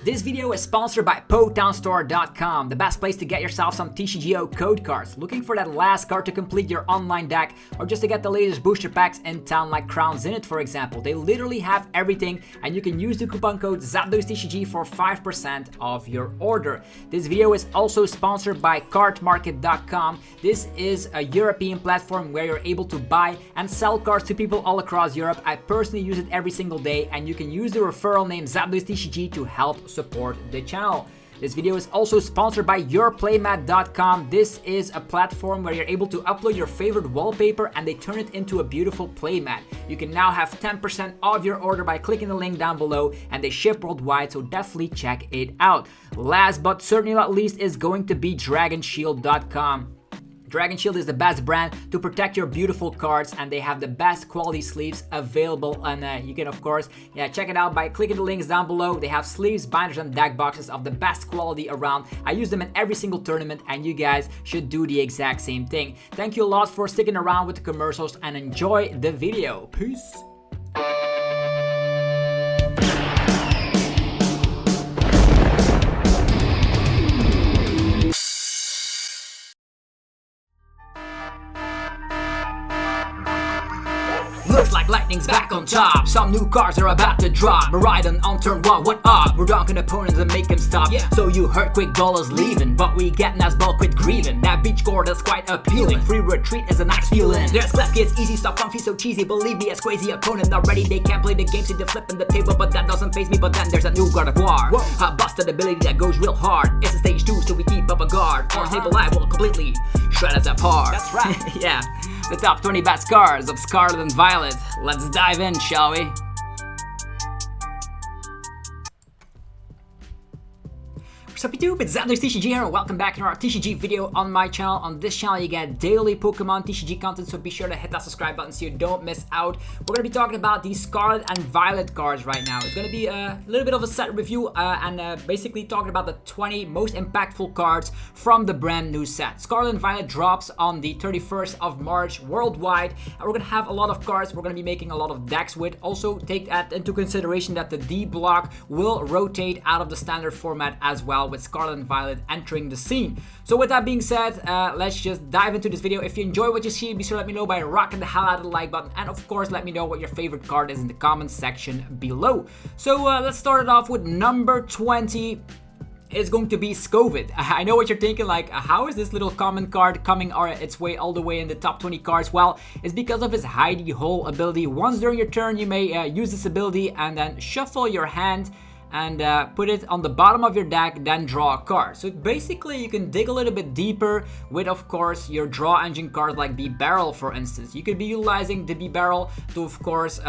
This video is sponsored by PokeTownStore.com, the best place to get yourself some TCGO code cards. Looking for that last card to complete your online deck, or just to get the latest booster packs in town like Crown Zenith for example. They literally have everything, and you can use the coupon code ZapdosTCG for 5% off your order. This video is also sponsored by Cardmarket.com. This is a European platform where you're able to buy and sell cards to people all across Europe. I personally use it every single day, and you can use the referral name ZapdosTCG to help support the channel. This video is also sponsored by YourPlaymat.com. This is a platform where you're able to upload your favorite wallpaper and they turn it into a beautiful playmat. You can now have 10% off your order by clicking the link down below, and they ship worldwide, so definitely check it out. Last but certainly not least is going to be DragonShield.com. Dragon Shield is the best brand to protect your beautiful cards, and they have the best quality sleeves available, and you can of course check it out by clicking the links down below. They have sleeves, binders and deck boxes of the best quality around. I use them in every single tournament, and you guys should do the exact same thing. Thank you a lot for sticking around with the commercials, and enjoy the video. Peace. Looks like lightning's back on top. Some new cards are about to drop. Miradion on turn 1, what up? We're dunking opponents and make them stop. So you heard quick ball is leaving, but we get nice ball quit grieving. That beach core that's quite appealing. Free retreat is a nice feeling. There's Klefki, it's easy stuff, comfy, so cheesy. Believe me, it's crazy opponent already. They can't play the game, see the flip in the table, but that doesn't faze me. But then there's a new Gardevoir, a busted ability that goes real hard. It's a stage 2, so we keep up a guard. Our stable life will completely shred us apart. That's right. Yeah. The top 20 best cards of Scarlet and Violet. Let's dive in, shall we? Sup YouTube, it's ZapdosTCG here, and welcome back to our TCG video on my channel. On this channel you get daily Pokemon TCG content, so be sure to hit that subscribe button so you don't miss out. We're going to be talking about these Scarlet and Violet cards right now. It's going to be a little bit of a set review and basically talking about the 20 most impactful cards from the brand new set. Scarlet and Violet drops on the 31st of March worldwide, and we're going to have a lot of cards we're going to be making a lot of decks with. Also take that into consideration that the D block will rotate out of the standard format as well, with Scarlet and Violet entering the scene. So with that being said, let's just dive into this video. If you enjoy what you see, be sure to let me know by rocking the hell out of the like button, and of course let me know what your favorite card is in the comments section below. So let's start it off with number 20. It's going to be Skowvet. I know what you're thinking, like, how is this little common card coming its way all the way in the top 20 cards? Well, it's because of his hidey hole ability. Once during your turn, you may use this ability and then shuffle your hand and put it on the bottom of your deck, then draw a card. So basically you can dig a little bit deeper with, of course, your draw engine cards like B-Barrel, for instance. You could be utilizing the B-Barrel to, of course,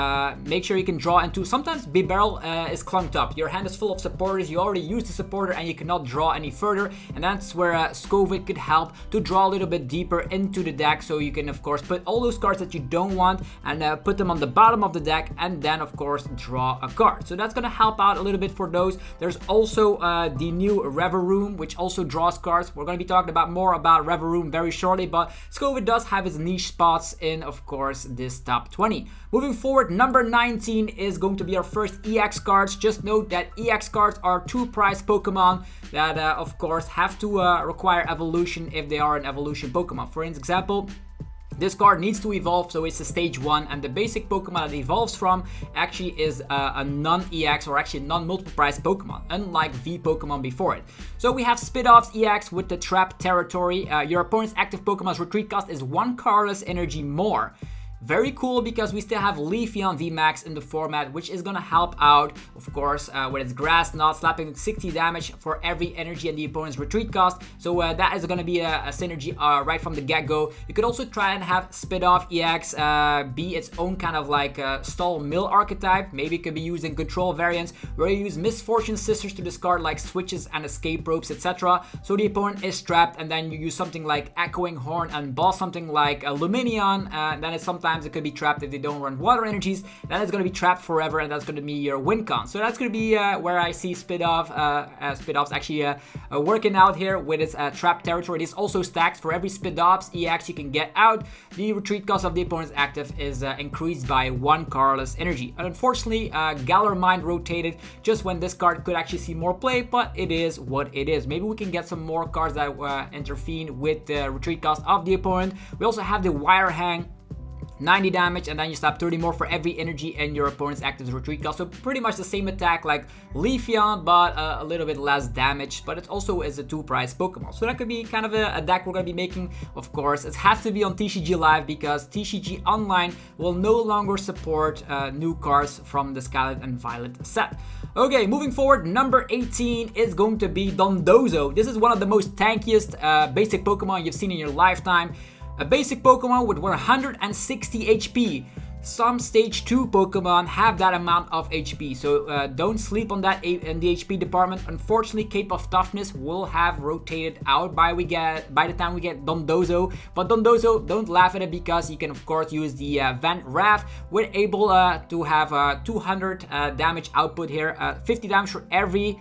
make sure you can draw into. Sometimes B-Barrel is clunked up. Your hand is full of supporters, you already used the supporter and you cannot draw any further, and that's where Skowvet could help to draw a little bit deeper into the deck, so you can, of course, put all those cards that you don't want and put them on the bottom of the deck, and then, of course, draw a card. So that's gonna help out a little bit for those. There's also the new Revaroom, which also draws cards. We're going to be talking about more about Revaroom very shortly, but Skowvet does have his niche spots in, of course, this top 20. Moving forward, number 19 is going to be our first EX cards. Just note that EX cards are 2-prize Pokemon that, of course, have to require evolution if they are an evolution Pokemon. For example, this card needs to evolve, so it's a stage 1, and the basic Pokemon it evolves from actually is a non-EX or actually non-multiple prize Pokemon, unlike V Pokemon before it. So we have Spidops EX with the Trap Territory. Your opponent's active Pokemon's retreat cost is 1 colorless energy more. Very cool, because we still have Leafeon VMAX in the format, which is gonna help out, of course, with its Grass Knot, slapping 60 damage for every energy and the opponent's retreat cost. So that is gonna be a synergy right from the get-go. You could also try and have Spidoff EX be its own kind of like stall mill archetype. Maybe it could be used in control variants where you use Misfortune Sisters to discard like switches and escape ropes, etc. So the opponent is trapped, and then you use something like Echoing Horn and boss something like Luminion, then it's sometimes sometimes it could be trapped if they don't run water energies. Then it's going to be trapped forever, and that's going to be your win con. So that's going to be where I see Spidops actually working out here with its trap territory. It is also stacked. For every Spidops EX you can get out, the retreat cost of the opponent's active is increased by 1 colorless energy. And unfortunately, Galar Mind rotated just when this card could actually see more play, but it is what it is. Maybe we can get some more cards that intervene with the retreat cost of the opponent. We also have the Wire Hang, 90 damage, and then you slap 30 more for every energy in your opponent's active retreat cost. So pretty much the same attack like Leafeon, but a little bit less damage. But it also is a 2-price Pokemon. So that could be kind of a deck we're going to be making. Of course, it has to be on TCG Live because TCG Online will no longer support new cards from the Scarlet and Violet set. Okay, moving forward, number 18 is going to be Dondozo. This is one of the most tankiest basic Pokemon you've seen in your lifetime. A basic Pokemon with 160 HP. Some stage 2 Pokemon have that amount of HP, so don't sleep on that in the HP department. Unfortunately, Cape of Toughness will have rotated out by the time we get Dondozo. But Dondozo, don't laugh at it because you can of course use the Vent Raft. We're able to have 200 damage output here, 50 damage for every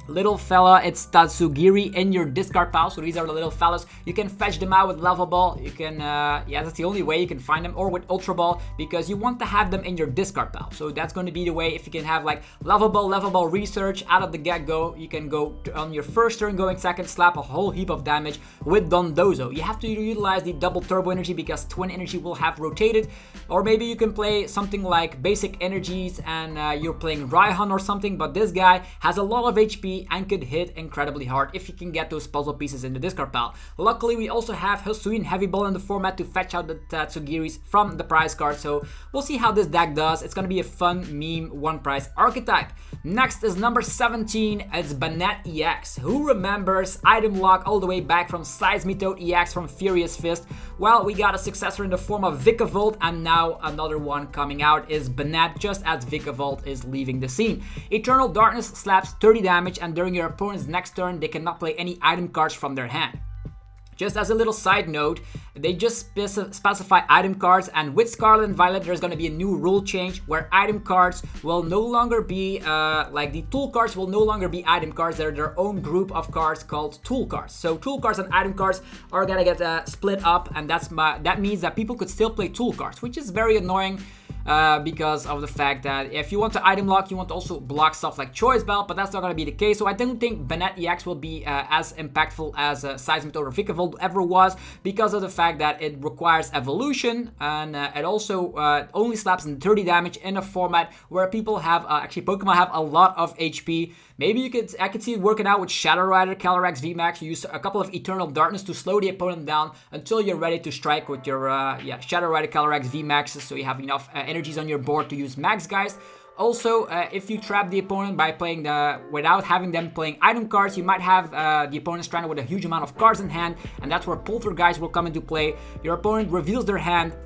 little fella. It's Tatsugiri in your discard pile. So these are the little fellas. You can fetch them out with Level Ball. You can, yeah, that's the only way you can find them, or with Ultra Ball, because you want to have them in your discard pile. So that's going to be the way. If you can have like Level Ball Research out of the get-go, you can go on your first turn, going second, slap a whole heap of damage with Dondozo. You have to utilize the double turbo energy because twin energy will have rotated. Or maybe you can play something like basic energies and you're playing Raihan or something, but this guy has a lot of HP and could hit incredibly hard if you can get those puzzle pieces in the discard pile. Luckily, we also have Hisuian Heavy Ball in the format to fetch out the Tatsugiris from the prize card, so we'll see how this deck does. It's gonna be a fun meme 1-price archetype. Next is number 17, it's Banette EX. Who remembers item lock all the way back from Seismitoad EX from Furious Fist? Well, we got a successor in the form of Vikavolt, and now another one coming out is Banette, just as Vikavolt is leaving the scene. Eternal Darkness slaps 30 damage, and during your opponent's next turn, they cannot play any item cards from their hand. Just as a little side note, they just specify item cards, and with Scarlet and Violet, there's going to be a new rule change where item cards will no longer be, like the tool cards will no longer be item cards. They're their own group of cards called tool cards. So tool cards and item cards are going to get split up, and that means that people could still play tool cards, which is very annoying. Because of the fact that if you want to item lock, you want to also block stuff like Choice Belt, but that's not going to be the case. So I don't think Banette EX will be as impactful as Seismitoad or Vikavolt ever was, because of the fact that it requires evolution, and it also only slaps in 30 damage in a format where people have, actually Pokemon have a lot of HP. Maybe I could see it working out with Shadow Rider, Calyrex VMAX. You use a couple of Eternal Darkness to slow the opponent down until you're ready to strike with your Shadow Rider, Calyrex VMAXs, so you have enough energies on your board to use Max Geist. Also, if you trap the opponent by playing without having them playing item cards, you might have the opponent stranded with a huge amount of cards in hand, and that's where Poltergeist will come into play. Your opponent reveals their hand,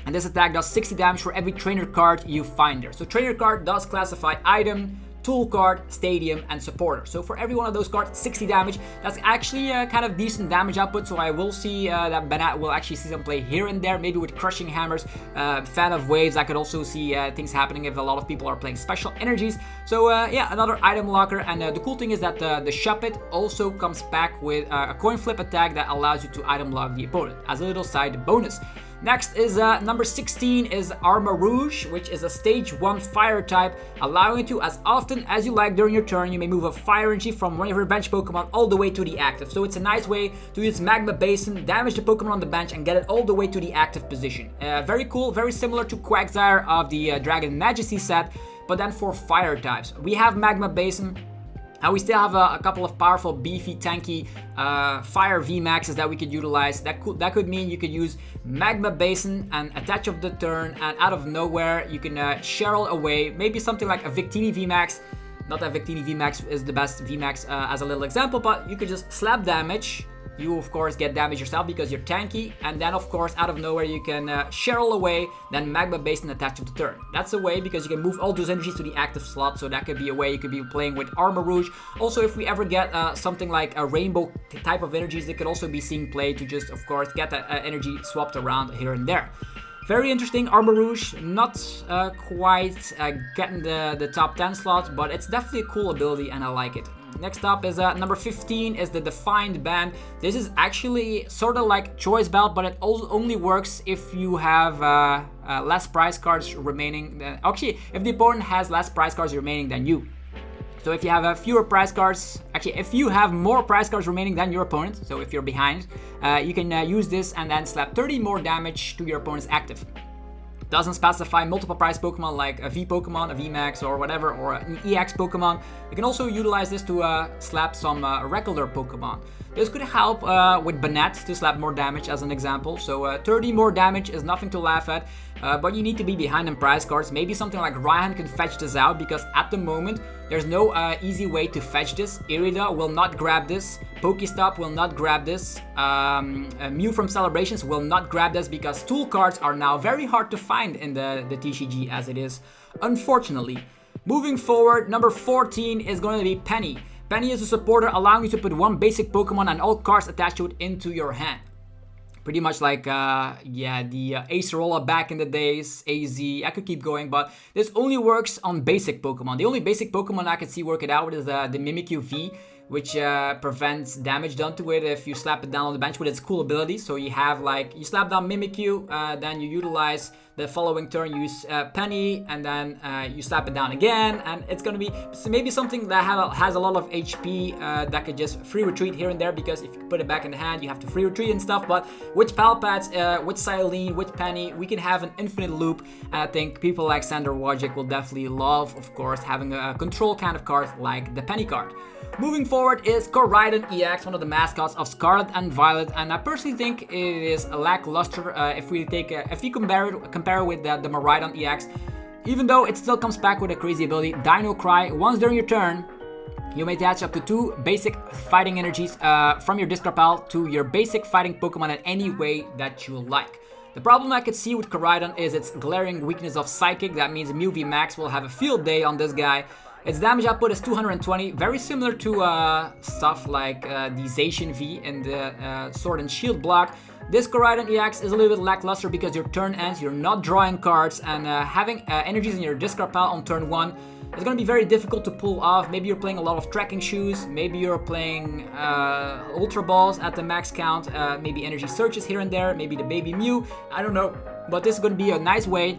and this attack does 60 damage for every trainer card you find there. So trainer card does classify item, tool card, stadium, and supporter. So for every one of those cards, 60 damage. That's actually kind of decent damage output, so I will see that Banette will actually see some play here and there, maybe with Crushing Hammers. Fan of Waves, I could also see things happening if a lot of people are playing special energies. So yeah, another item locker, and the cool thing is that the Shuppet also comes back with a coin flip attack that allows you to item lock the opponent as a little side bonus. Next is number 16 is Armarouge, which is a stage 1 fire type, allowing you to, as often as you like during your turn, you may move a fire energy from one of your bench Pokemon all the way to the active. So it's a nice way to use Magma Basin, damage the Pokemon on the bench, and get it all the way to the active position. Very cool, very similar to Quagsire of the Dragon Majesty set, but then for fire types. We have Magma Basin. And we still have a couple of powerful, beefy, tanky fire VMAXs that we could utilize. That could mean you could use Magma Basin and attach of the turn, and out of nowhere you can Cheryl away. Maybe something like a Victini VMAX. Not that Victini VMAX is the best VMAX as a little example, but you could just slap damage. You of course get damage yourself because you're tanky, and then of course out of nowhere you can Cheryl away, then Magma Basin attach to the turn. That's a way because you can move all those energies to the active slot, so that could be a way you could be playing with Armarouge. Also, if we ever get something like a rainbow type of energies, they could also be seeing play to just of course get that energy swapped around here and there. Very interesting. Armarouge, not quite getting the top 10 slot, but it's definitely a cool ability and I like it. Next up is number 15 is the Defiant Band. This is actually sort of like Choice Belt, but it only works if you have less prize cards remaining. Actually, if the opponent has less prize cards remaining than you. So if you have fewer prize cards, actually if you have more prize cards remaining than your opponent, so if you're behind, you can use this and then slap 30 more damage to your opponent's active. Doesn't specify multiple prize Pokemon like a V Pokemon, a VMAX or whatever, or an EX Pokemon. You can also utilize this to slap some regular Pokemon. This could help with Banette to slap more damage as an example. So 30 more damage is nothing to laugh at, but you need to be behind in prize cards. Maybe something like Ryan can fetch this out because at the moment there's no easy way to fetch this. Irida will not grab this. Pokestop will not grab this. Mew from Celebrations will not grab this because tool cards are now very hard to find in the TCG as it is, unfortunately. Moving forward, number 14 is going to be Penny. Penny is a supporter allowing you to put one basic Pokemon and all cards attached to it into your hand. Pretty much like, the Acerola back in the days, AZ, I could keep going, but this only works on basic Pokemon. The only basic Pokemon I can see work it out with is the Mimikyu V, which prevents damage done to it if you slap it down on the bench with its cool ability. So you have like, you slap down Mimikyu, then you utilize the following turn, you use Penny, and then you slap it down again, and it's gonna be maybe something that has a lot of HP that could just free retreat here and there, because if you put it back in the hand, you have to free retreat and stuff. But with Palpats, with Silene, with Penny, we can have an infinite loop, and I think people like Sander Wojcik will definitely love, of course, having a control kind of card like the Penny card. Moving forward is Koraidon EX, one of the mascots of Scarlet and Violet, and I personally think it is lackluster if we compare it with the Miradion EX. Even though it still comes back with a crazy ability, Dino Cry. Once during your turn, you may attach up to 2 basic fighting energies from your discard pile to your basic fighting Pokemon in any way that you like. The problem I could see with Koraidon is its glaring weakness of Psychic. That means Mew V Max will have a field day on this guy. Its damage output is 220, very similar to stuff like the Zacian V in the Sword and Shield block. This Koraidon EX is a little bit lackluster because your turn ends, you're not drawing cards, and having energies in your discard pile on turn 1 is going to be very difficult to pull off. Maybe you're playing a lot of Trekking Shoes, maybe you're playing Ultra Balls at the max count, maybe Energy Searches here and there, maybe the Baby Mew, I don't know. But this is going to be a nice way.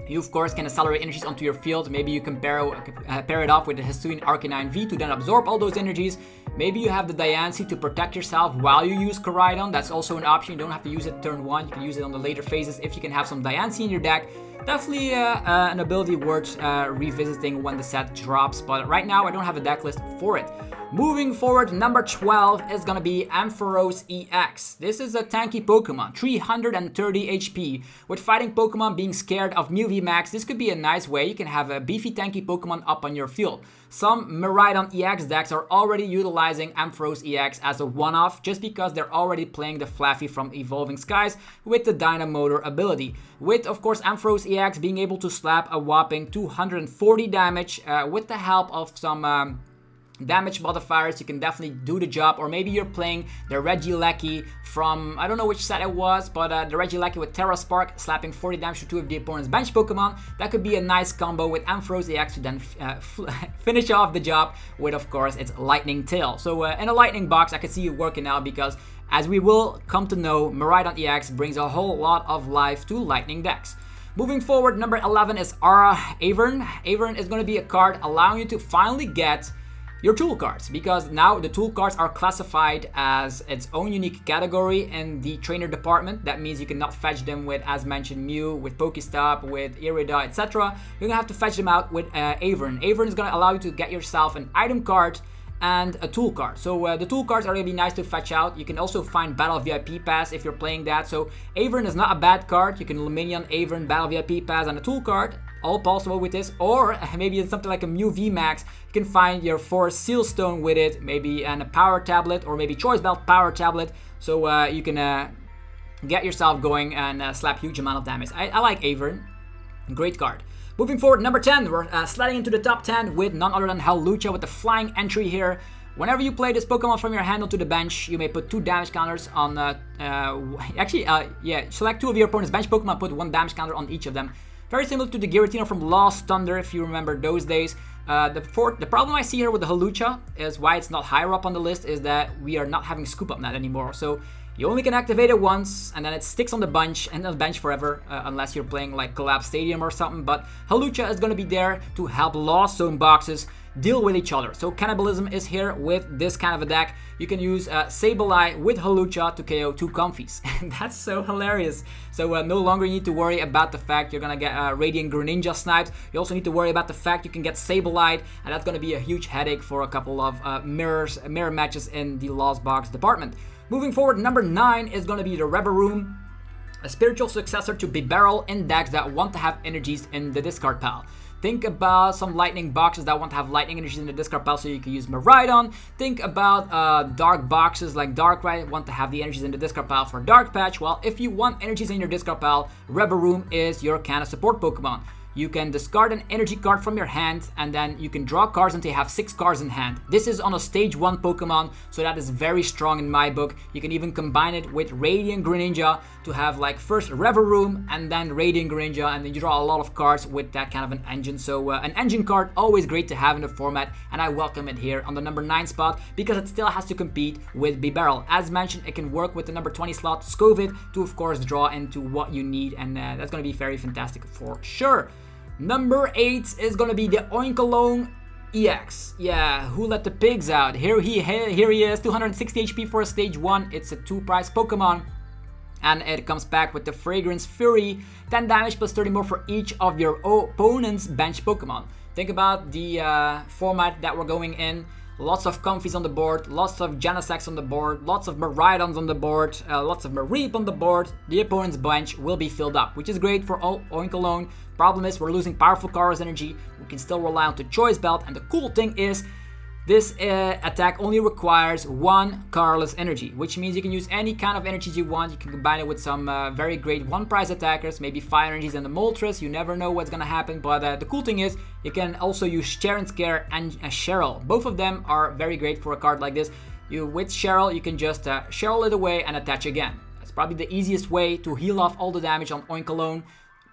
You of course can accelerate energies onto your field. Maybe you can pair it off with the Hisuian Arcanine V to then absorb all those energies. Maybe you have the Diancie to protect yourself while you use Koraidon. That's also an option. You don't have to use it turn 1. You can use it on the later phases if you can have some Diancie in your deck. Definitely an ability worth revisiting when the set drops, but right now I don't have a deck list for it. Moving forward, number 12 is gonna be Ampharos EX. This is a tanky Pokemon, 330 HP. With fighting Pokemon being scared of Mew V Max, this could be a nice way. You can have a beefy tanky Pokemon up on your field. Some Miradion EX decks are already utilizing Ampharos EX as a one-off just because they're already playing the Flaffy from Evolving Skies with the Dynamotor ability. With, of course, Ampharos EX being able to slap a whopping 240 damage with the help of some damage modifiers, you can definitely do the job. Or maybe you're playing the Regieleki from, I don't know which set it was, but the Regieleki with Terra Spark, slapping 40 damage to 2 of the opponent's bench Pokemon. That could be a nice combo with Ampharos EX to then finish off the job with, of course, its Lightning Tail. So in a Lightning box, I can see it working out because, as we will come to know, Miradion EX brings a whole lot of life to Lightning decks. Moving forward, number 11 is Arven. Arven is going to be a card allowing you to finally get your tool cards, because now the tool cards are classified as its own unique category in the trainer department. That means you cannot fetch them with, as mentioned, Mew, with Pokestop, with Irida, etc. You're gonna have to fetch them out with Arven. Arven is gonna allow you to get yourself an item card and a tool card. So the tool cards are gonna be nice to fetch out. You can also find Battle VIP Pass if you're playing that. So Arven is not a bad card. You can minion Arven, Battle VIP Pass, and a tool card. All possible with this. Or maybe it's something like a Mew V Max. You can find your Forest Seal Stone with it, maybe and a Power Tablet, or maybe Choice Belt Power Tablet. So you can get yourself going and slap huge amount of damage. I like Arven. Great card. Moving forward, number 10, we're sliding into the top 10 with none other than Hawlucha with the flying entry here. Whenever you play this Pokemon from your hand onto the bench, you may put 2 damage counters on, select 2 of your opponent's bench Pokemon, put 1 damage counter on each of them. Very similar to the Giratina from Lost Thunder, if you remember those days. The problem I see here with the Hawlucha is why it's not higher up on the list is that we are not having Scoop Up Net anymore. So you only can activate it once, and then it sticks on the bench forever, unless you're playing like Collapse Stadium or something. But Hawlucha is going to be there to help Lost Zone boxes deal with each other. So cannibalism is here with this kind of a deck. You can use Sableye with Hawlucha to KO 2 Comfies. That's so hilarious. So no longer you need to worry about the fact you're gonna get Radiant Greninja sniped. You also need to worry about the fact you can get Sableye, and that's gonna be a huge headache for a couple of mirror matches in the Lost Box department. Moving forward, number 9 is gonna be the Revaroom, a spiritual successor to Bibarel in decks that want to have energies in the discard pile. Think about some lightning boxes that want to have lightning energies in the discard pile, so you can use Miradion. Think about dark boxes like Darkrai, want to have the energies in the discard pile for Dark Patch. Well, if you want energies in your discard pile, Revaroom is your kind of support Pokemon. You can discard an energy card from your hand, and then you can draw cards until you have 6 cards in hand. This is on a stage 1 Pokemon, so that is very strong in my book. You can even combine it with Radiant Greninja to have like first Revaroom and then Radiant Greninja, and then you draw a lot of cards with that kind of an engine. So an engine card, always great to have in the format, and I welcome it here on the number 9 spot because it still has to compete with Bibarel. As mentioned, it can work with the number 20 slot Skowvet to of course draw into what you need, and that's going to be very fantastic for sure. Number 8 is going to be the Oinkologne EX. Yeah, who let the pigs out? Here he is, 260 HP for a stage 1. It's a 2-price Pokemon. And it comes back with the Fragrance Fury, 10 damage plus 30 more for each of your opponent's bench Pokemon. Think about the format that we're going in. Lots of Comfies on the board, lots of Genesects on the board, lots of Miraidons on the board, lots of Miriam on the board. The opponent's bench will be filled up, which is great for Oinkologne. Problem is we're losing powerful Kara's energy. We can still rely on the Choice Belt, and the cool thing is this attack only requires 1 colorless energy, which means you can use any kind of energies you want. You can combine it with some very great 1-price attackers, maybe Fire Energies and the Moltres. You never know what's gonna happen, but the cool thing is you can also use Sharon Scare and Cheryl. Both of them are very great for a card like this. With Cheryl, you can just Cheryl it away and attach again. That's probably the easiest way to heal off all the damage on Oinkologne.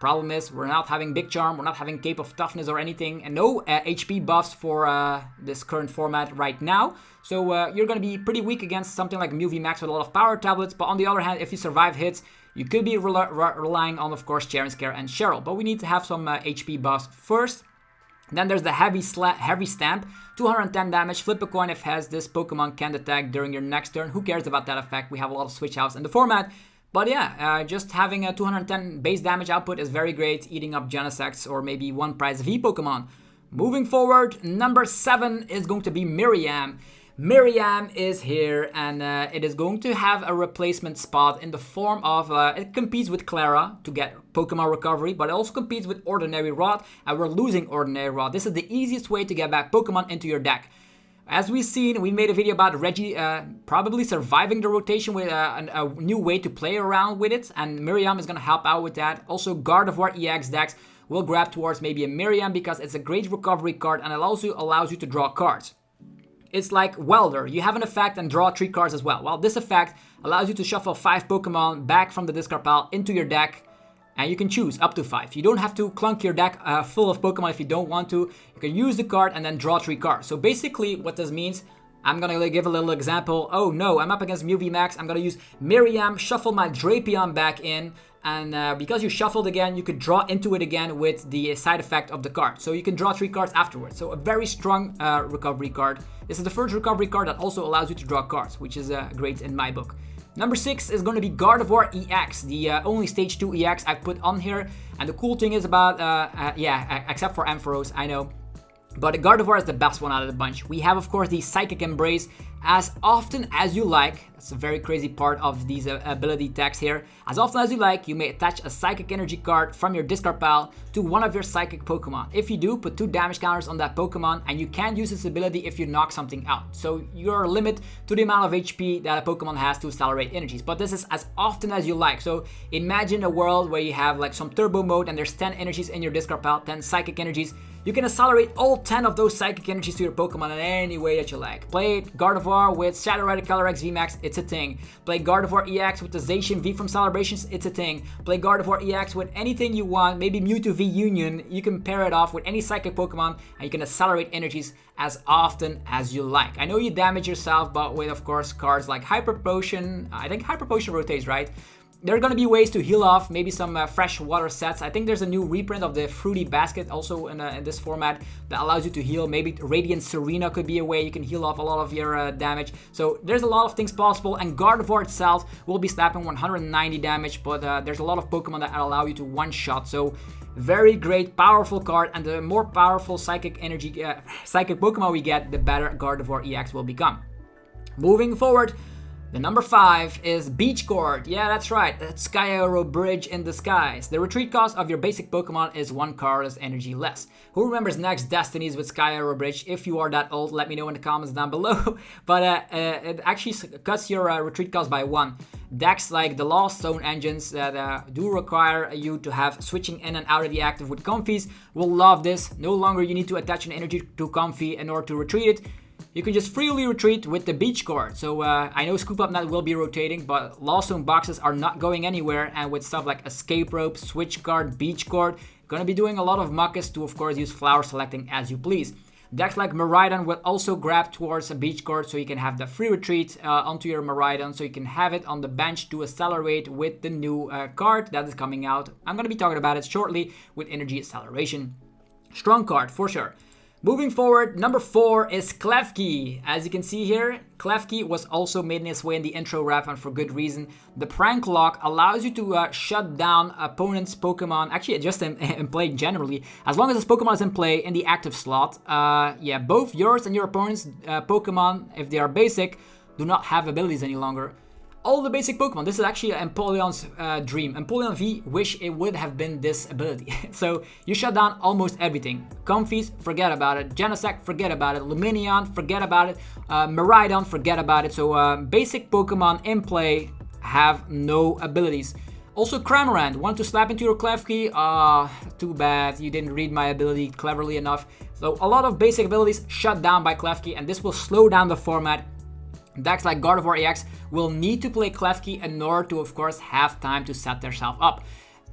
Problem is, we're not having Big Charm, we're not having Cape of Toughness or anything, and no HP buffs for this current format right now. So you're going to be pretty weak against something like Mew VMAX with a lot of power tablets, but on the other hand, if you survive hits, you could be relying on, of course, Sharon Scare and Cheryl. But we need to have some HP buffs first. Then there's the Heavy Stamp, 210 damage, flip a coin if has this Pokemon can't attack during your next turn. Who cares about that effect? We have a lot of switch outs in the format. But yeah, just having a 210 base damage output is very great, eating up Genesects or maybe 1-price V Pokemon. Moving forward, number 7 is going to be Miriam. Miriam is here, and it is going to have a replacement spot in the form of, it competes with Clara to get Pokemon recovery, but it also competes with Ordinary Rod, and we're losing Ordinary Rod. This is the easiest way to get back Pokemon into your deck. As we've seen, we made a video about Reggie probably surviving the rotation with a new way to play around with it, and Miriam is going to help out with that. Also, Gardevoir EX decks will grab towards maybe a Miriam because it's a great recovery card and it also allows you to draw cards. It's like Welder. You have an effect and draw 3 cards as well. Well, this effect allows you to shuffle 5 Pokemon back from the discard pile into your deck, and you can choose up to 5. You don't have to clunk your deck full of Pokemon if you don't want to. You can use the card and then draw 3 cards. So basically what this means, I'm going to give a little example. Oh no, I'm up against Mew VMAX. I'm going to use Miriam, shuffle my Drapion back in. And because you shuffled again, you could draw into it again with the side effect of the card. So you can draw 3 cards afterwards. So a very strong recovery card. This is the first recovery card that also allows you to draw cards, which is great in my book. Number 6 is going to be Gardevoir EX, the only stage 2 EX I've put on here. And the cool thing is about, except for Ampharos, I know. But Gardevoir is the best one out of the bunch. We have, of course, the Psychic Embrace as often as you like. It's a very crazy part of these ability decks here. As often as you like, you may attach a Psychic Energy card from your discard pile to one of your Psychic Pokemon. If you do, put 2 damage counters on that Pokemon, and you can't use this ability if you knock something out. So you're limited to the amount of HP that a Pokemon has to accelerate energies. But this is as often as you like. So imagine a world where you have like some turbo mode and there's 10 energies in your discard pile, 10 Psychic Energies. You can accelerate all 10 of those Psychic Energies to your Pokemon in any way that you like. Play Gardevoir with Shadow Rider Calyrex VMAX, it's a thing. Play Gardevoir EX with the Zacian V from Celebrations, it's a thing. Play Gardevoir EX with anything you want, maybe Mewtwo V Union. You can pair it off with any Psychic Pokemon and you can accelerate energies as often as you like. I know you damage yourself, but with, of course, cards like Hyper Potion. I think Hyper Potion rotates, right? There are going to be ways to heal off, maybe some fresh water sets. I think there's a new reprint of the Fruity Basket also in this format that allows you to heal. Maybe Radiant Serena could be a way you can heal off a lot of your damage. So there's a lot of things possible, and Gardevoir itself will be slapping 190 damage, but there's a lot of Pokemon that allow you to one-shot. So very great, powerful card, and the more powerful Psychic Energy, Psychic Pokemon we get, the better Gardevoir EX will become. Moving forward, the number 5 is Beach Court. Yeah, that's right. That's Sky Arrow Bridge in disguise. The retreat cost of your basic Pokemon is 1 cardless energy less. Who remembers Next Destinies with Sky Arrow Bridge? If you are that old, let me know in the comments down below. But it actually cuts your retreat cost by 1. Decks like the Lost Zone engines that do require you to have switching in and out of the active with Comfeys will love this. No longer you need to attach an energy to Comfey in order to retreat it. You can just freely retreat with the Beach Court. So I know Scoop Up Net will be rotating, but Lost Zone boxes are not going anywhere. And with stuff like Escape Rope, Switch Card, Beach Court, gonna be doing a lot of muckus to, of course, use flower selecting as you please. Decks like Miradion will also grab towards a Beach Court, so you can have the free retreat onto your Miradion, so you can have it on the bench to accelerate with the new card that is coming out. I'm gonna be talking about it shortly with Energy Acceleration. Strong card for sure. Moving forward, number 4 is Klefki. As you can see here, Klefki was also made its way in the intro wrap, and for good reason. The Prank Lock allows you to shut down opponent's Pokemon, actually just in play generally, as long as this Pokemon is in play in the active slot. Yeah, both yours and your opponent's Pokemon, if they are basic, do not have abilities any longer. All the basic Pokemon. This is actually Empoleon's dream. Empoleon V wish it would have been this ability. So you shut down almost everything. Comfeys, forget about it. Genesect, forget about it. Lumineon, forget about it. Miradion, forget about it. So basic Pokemon in play have no abilities. Also Cramorant, want to slap into your Klefki? Too bad, you didn't read my ability cleverly enough. So a lot of basic abilities shut down by Klefki, and this will slow down the format. Decks like Gardevoir EX will need to play Klefki in order to, of course, have time to set themselves up.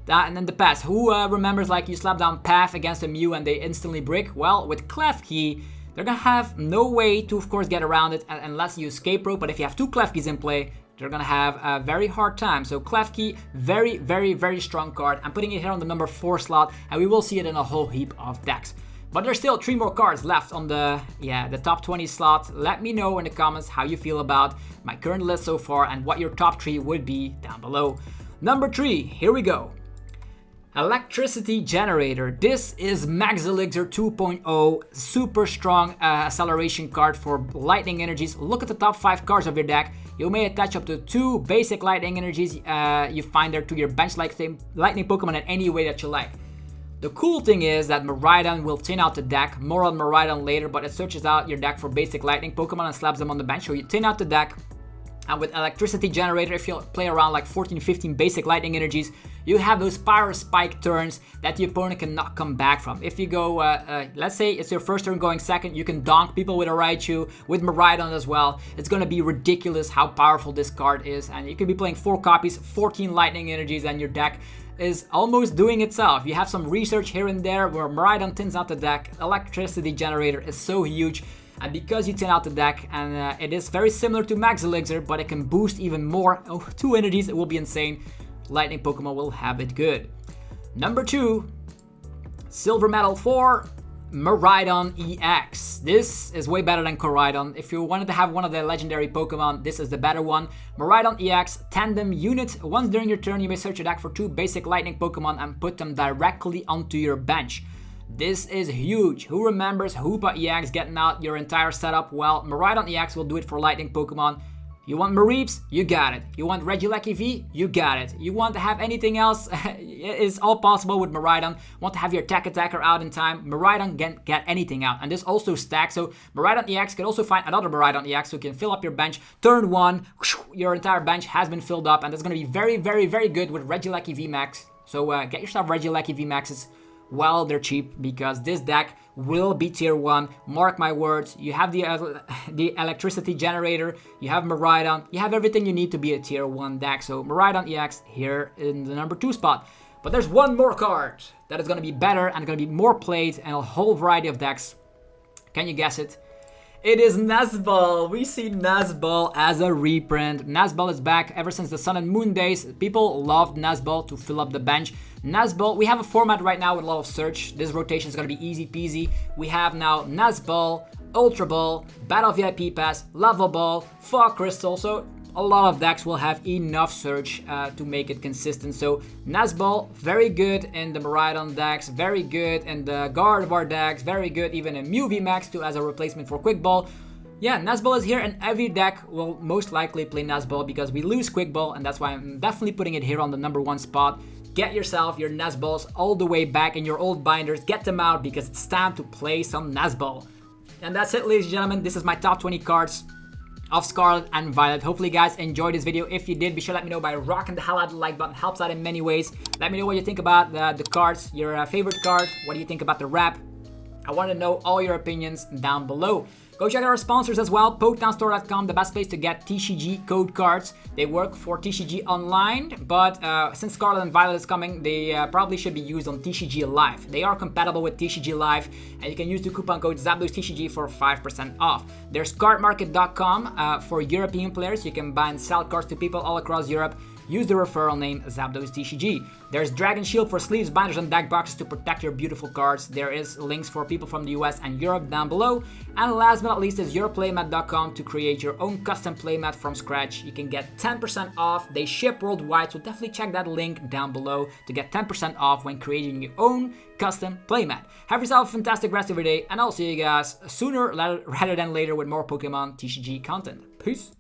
And in the past, who remembers like you slap down Path against a Mew and they instantly brick? Well, with Klefki, they're gonna have no way to, of course, get around it unless you escape rope. But if you have 2 Klefkis in play, they're gonna have a very hard time. So Klefki, very, very, very strong card. I'm putting it here on the number 4 slot, and we will see it in a whole heap of decks. But there's still 3 more cards left on the top 20 slot. Let me know in the comments how you feel about my current list so far and what your top 3 would be down below. Number 3, here we go. Electricity Generator. This is Max Elixir 2.0, super strong acceleration card for lightning energies. Look at the top 5 cards of your deck. You may attach up to 2 basic lightning energies you find there to your bench lightning Pokemon in any way that you like. The cool thing is that Miradion will tin out the deck. More on Miradion later, but it searches out your deck for basic lightning Pokemon and slaps them on the bench. So you tin out the deck. And with Electricity Generator, if you play around like 14-15 basic lightning energies, you have those Power Spike turns that the opponent cannot come back from. If you go, let's say it's your first turn going second, you can donk people with a Raichu, with Miradion as well. It's going to be ridiculous how powerful this card is. And you could be playing 4 copies, 14 lightning energies, and your deck is almost doing itself. You have some research here and there where Miradion tins out the deck. Electricity Generator is so huge, and because you tin out the deck, and it is very similar to Max Elixir, but it can boost even more. 2 energies, it will be insane. Lightning Pokemon will have it good. Number 2, Silver Medal 4, Miradion EX. This is way better than Koraidon. If you wanted to have one of the legendary Pokemon, this is the better one. Miradion EX, Tandem Unit. Once during your turn, you may search your deck for 2 basic lightning Pokemon and put them directly onto your bench. This is huge. Who remembers Hoopa EX getting out your entire setup? Well, Miradion EX will do it for lightning Pokemon. You want Mareeps? You got it. You want Regieleki V? You got it. You want to have anything else? It's all possible with Miradion. Want to have your tech attacker out in time? Miradion can get anything out. And this also stacks. So Miradion EX can also find another Miradion EX, so you can fill up your bench. Turn 1, your entire bench has been filled up. And that's going to be very, very, very good with Regieleki V Max. So get yourself Regieleki V Maxes. Well, they're cheap because this deck will be tier 1. Mark my words. You have the electricity generator. You have Miradion. You have everything you need to be a tier 1 deck. So Miradion EX here in the number 2 spot. But there's one more card that is going to be better and going to be more played in a whole variety of decks. Can you guess it? It is Nazbal. We see Nazbal as a reprint. Nazbal is back ever since the Sun and Moon days. People loved Nazbal to fill up the bench. Nazbal, we have a format right now with a lot of search. This rotation is going to be easy peasy. We have now Nazbal, Ultra Ball, Battle VIP Pass, Lava Ball, Fog Crystal. So a lot of decks will have enough search to make it consistent. So Nazbal, very good in the Miradion decks, very good in the Gardevoir decks, very good even in Mew VMAX too as a replacement for Quick Ball. Yeah, Nazbal is here and every deck will most likely play Nazbal because we lose Quick Ball, and that's why I'm definitely putting it here on the number 1 spot. Get yourself your Nazballs all the way back in your old binders, get them out because it's time to play some Nazbal. And that's it, ladies and gentlemen, this is my top 20 cards of Scarlet and Violet. Hopefully you guys enjoyed this video. If you did, be sure to let me know by rocking the hell out of the like button. Helps out in many ways. Let me know what you think about the cards, your favorite card. What do you think about the wrap? I want to know all your opinions down below. Go check out our sponsors as well, PoketownStore.com, the best place to get TCG code cards. They work for TCG Online, but since Scarlet and Violet is coming, they probably should be used on TCG Live. They are compatible with TCG Live, and you can use the coupon code ZapDoseTCG for 5% off. There's cardmarket.com for European players. You can buy and sell cards to people all across Europe. Use the referral name ZapDoseTCG. There's Dragon Shield for sleeves, binders, and deck boxes to protect your beautiful cards. There is links for people from the US and Europe down below. And last but not least is yourplaymat.com to create your own custom playmat from scratch. You can get 10% off. They ship worldwide, so definitely check that link down below to get 10% off when creating your own custom playmat. Have yourself a fantastic rest of your day, and I'll see you guys sooner rather than later with more Pokemon TCG content. Peace.